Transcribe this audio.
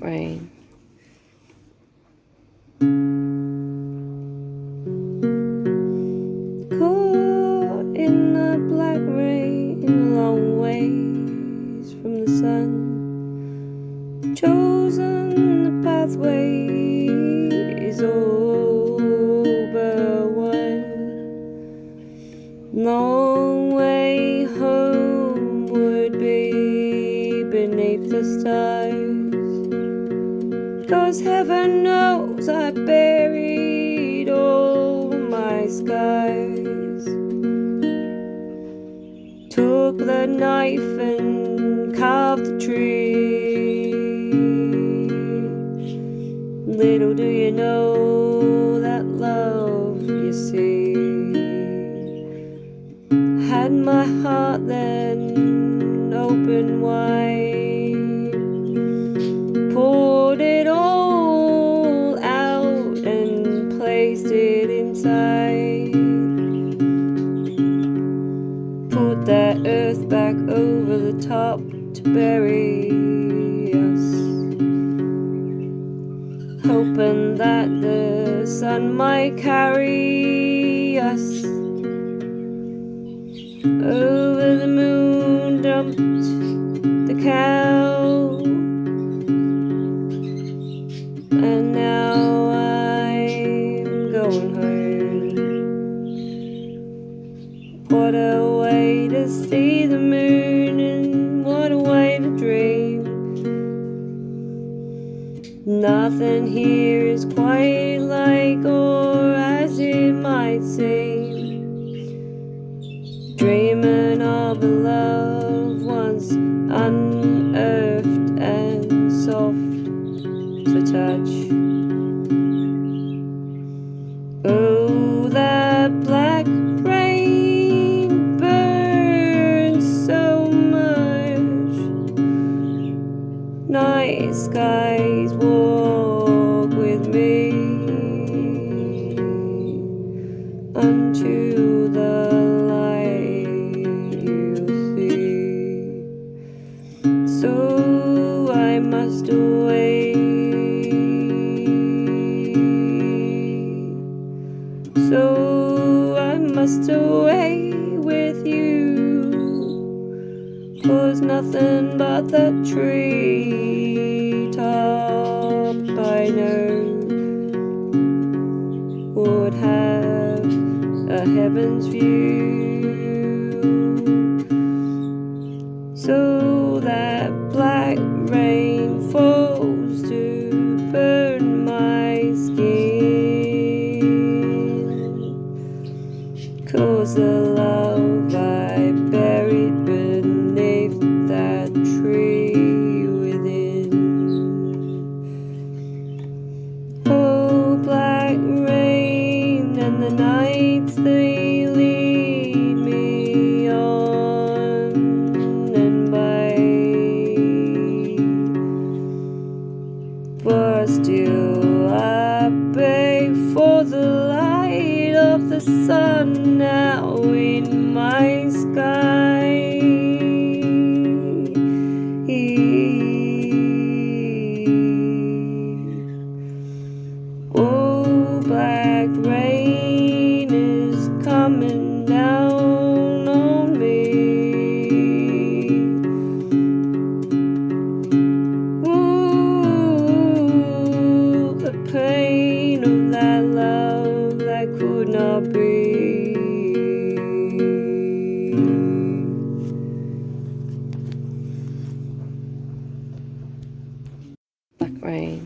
rain. Caught in the black rain, long ways from the sun. Chosen the pathway is all but one. Long way home would be beneath the stars. 'Cause heaven knows I buried all my scars. Took the knife and carved the tree. Little do you know that love, you see, had my heart then open wide, poured it all out and placed it inside. Put that earth back over the top to bury us, hoping that the sun might carry us. Over the moon dumped the cow, and now I'm going home. What a way to see the moon, and what a way to dream. Nothing here is quite like or as it might seem. Dreaming of a love once unearthed and soft to touch. Oh, that black rain burns so much. Night skies walk with me unto the so I must away. So I must away with you, 'cause nothing but the tree top I know would have a heaven's view. So that black rain falls to burn my skin, 'cause the love I buried beneath that tree within. Oh, black rain, and the nights they lead me on, and by, but still I beg for the light of the sun now in my sky. Oh, black rain is coming down on me. Ooh, the pain of that love that could not be. Black rain.